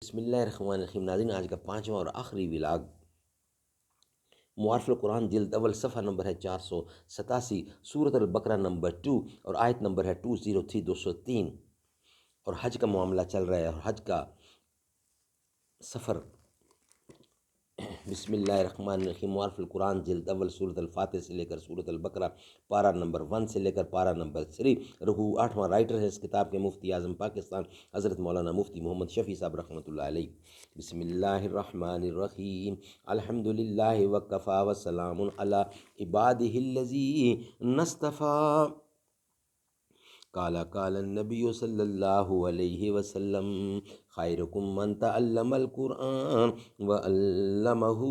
بسم اللہ الرحمن الرحیم۔ ناظرین، آج کا پانچواں اور آخری ولاگ معارف القرآن جلد اول، صفحہ نمبر ہے 487، سورۃ البقرہ نمبر 2 اور آیت نمبر ہے 203 203، اور حج کا معاملہ چل رہا ہے اور حج کا سفر۔ بسم اللہ الرحمن الرحیم۔ معارف القرآن جلد اول، سورۃ الفاتح سے لے کر سورۃ البقرہ، پارہ نمبر 1 سے لے کر پارہ نمبر 3۔ رکوع 8واں۔ رائٹر ہے اس کتاب کے مفتی اعظم پاکستان حضرت مولانا مفتی محمد شفیع صاحب رحمۃ اللہ علیہ۔ بسم اللہ الرحمن الرحیم۔ الحمد للہ وکفی وسلام علی عبادہ الذین اصطفیٰ۔ قال النبی صلی اللہ علیہ وسلم خیرکم من تعلم القرآن وعلمہ۔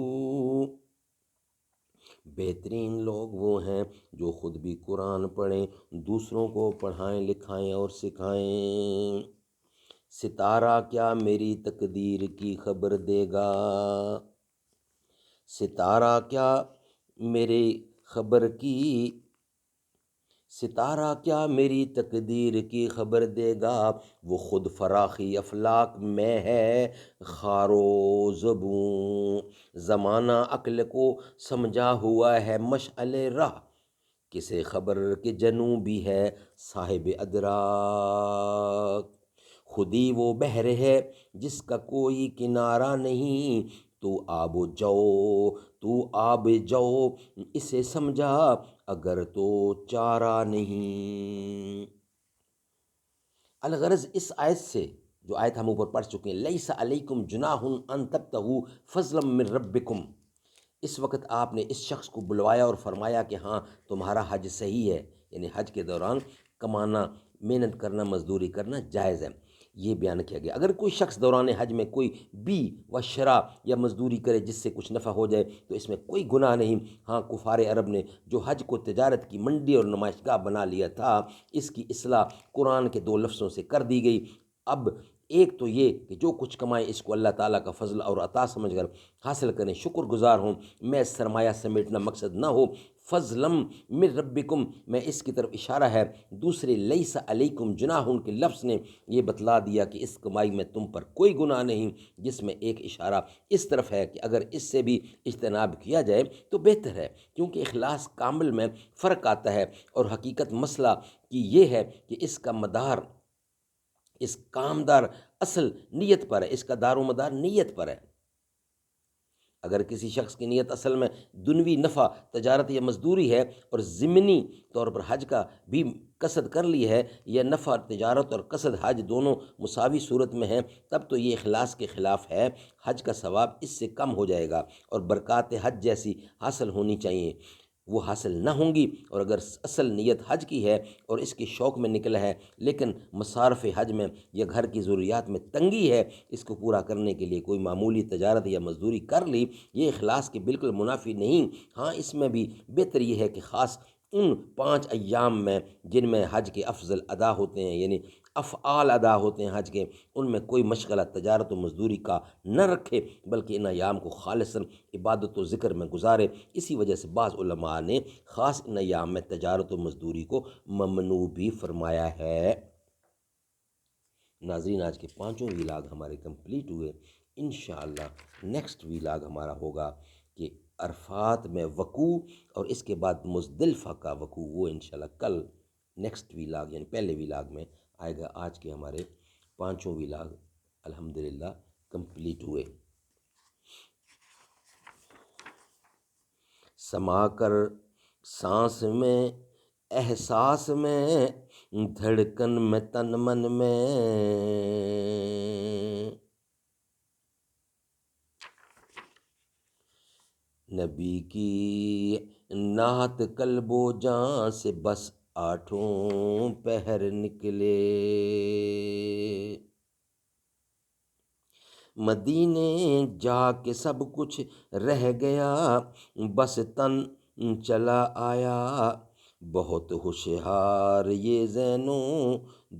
بہترین لوگ وہ ہیں جو خود بھی قرآن پڑھیں، دوسروں کو پڑھائیں، لکھائیں اور سکھائیں۔ ستارہ کیا میری تقدیر کی خبر دے گا؟ ستارہ کیا میری تقدیر کی خبر دے گا؟ وہ خود فراخی افلاک میں ہے خار و زبوں۔ زمانہ عقل کو سمجھا ہوا ہے مشعل راہ، کسے خبر کہ جنوں بھی ہے صاحب ادراک۔ خودی وہ بحر ہے جس کا کوئی کنارہ نہیں، تو آب جو اسے سمجھا اگر تو چارہ نہیں۔ الغرض اس آیت سے، جو آیت ہم اوپر پڑھ چکے ہیں، لیس علیکم جناح ان تبتغوا فضلا من ربکم، اس وقت آپ نے اس شخص کو بلوایا اور فرمایا کہ ہاں تمہارا حج صحیح ہے، یعنی حج کے دوران کمانا، محنت کرنا، مزدوری کرنا جائز ہے، یہ بیان کیا گیا۔ اگر کوئی شخص دوران حج میں کوئی بی و شراء یا مزدوری کرے جس سے کچھ نفع ہو جائے تو اس میں کوئی گناہ نہیں۔ ہاں، کفار عرب نے جو حج کو تجارت کی منڈی اور نمائش گاہ بنا لیا تھا، اس کی اصلاح قرآن کے 2 لفظوں سے کر دی گئی۔ اب ایک تو یہ کہ جو کچھ کمائیں اس کو اللہ تعالیٰ کا فضل اور عطا سمجھ کر حاصل کریں، شکر گزار ہوں، میں سرمایہ سمیٹنا مقصد نہ ہو۔ فضلم من ربکم میں اس کی طرف اشارہ ہے۔ دوسرے لیس علیکم جناح کے لفظ نے یہ بتلا دیا کہ اس کمائی میں تم پر کوئی گناہ نہیں، جس میں ایک اشارہ اس طرف ہے کہ اگر اس سے بھی اجتناب کیا جائے تو بہتر ہے، کیونکہ اخلاص کامل میں فرق آتا ہے، اور حقیقت مسئلہ کی یہ ہے کہ اس کا مدار، اس کامدار اصل نیت پر ہے، اس کا دار و مدار نیت پر ہے۔ اگر کسی شخص کی نیت اصل میں دنوی نفع، تجارت یا مزدوری ہے، اور ضمنی طور پر حج کا بھی قصد کر لی ہے، یا نفع تجارت اور قصد حج دونوں مساوی صورت میں ہیں، تب تو یہ اخلاص کے خلاف ہے۔ حج کا ثواب اس سے کم ہو جائے گا، اور برکات حج جیسی حاصل ہونی چاہیے وہ حاصل نہ ہوں گی۔ اور اگر اصل نیت حج کی ہے اور اس کے شوق میں نکلا ہے، لیکن مصارف حج میں یا گھر کی ضروریات میں تنگی ہے، اس کو پورا کرنے کے لیے کوئی معمولی تجارت یا مزدوری کر لی، یہ اخلاص کے بالکل منافی نہیں۔ ہاں، اس میں بھی بہتر یہ ہے کہ خاص ان 5 ایام میں جن میں حج کے افضل ادا ہوتے ہیں، یعنی افعال ادا ہوتے ہیں حج کے، ان میں کوئی مشغلہ تجارت و مزدوری کا نہ رکھے، بلکہ ان ایام کو خالصاً عبادت و ذکر میں گزارے۔ اسی وجہ سے بعض علماء نے خاص ان ایام میں تجارت و مزدوری کو ممنوع بھی فرمایا ہے۔ ناظرین، آج کے 5 ولاگ ہمارے کمپلیٹ ہوئے۔ انشاءاللہ نیکسٹ ولاگ ہمارا ہوگا کہ عرفات میں وقوع اور اس کے بعد مزدلفہ کا وقوع، وہ انشاءاللہ کل نیکسٹ ولاگ یعنی پہلے ولاگ میں آئے گا۔ آج کے ہمارے 5 ولاگ الحمدللہ کمپلیٹ ہوئے۔ سما کر سانس میں، احساس میں، دھڑکن میں، تن من میں، نبی کی نعت قلب و جاں سے بس 8 پہر نکلے۔ مدینے جا کے سب کچھ رہ گیا، بس تن چلا آیا۔ بہت ہوشیار یہ زینو،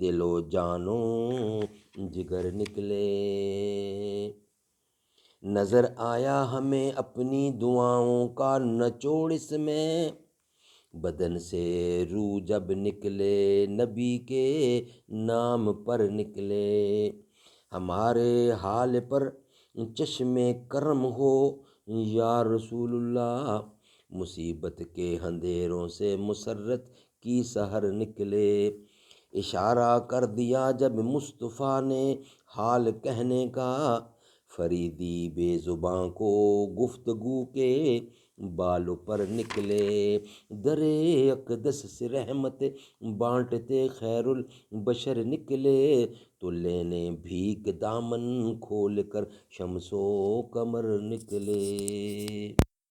دل و جانو جگر نکلے۔ نظر آیا ہمیں اپنی دعاؤں کا نچوڑ اس میں، بدن سے روح جب نکلے نبی کے نام پر نکلے۔ ہمارے حال پر چشم کرم ہو یا رسول اللہ، مصیبت کے اندھیروں سے مسرت کی سحر نکلے۔ اشارہ کر دیا جب مصطفیٰ نے حال کہنے کا، فریدی بے زباں کو گفتگو کے بالوں پر نکلے۔ در اقدس سے رحمت بانٹتے خیر البشر نکلے، تو لینے بھیک دامن کھول کر شمس و قمر نکلے۔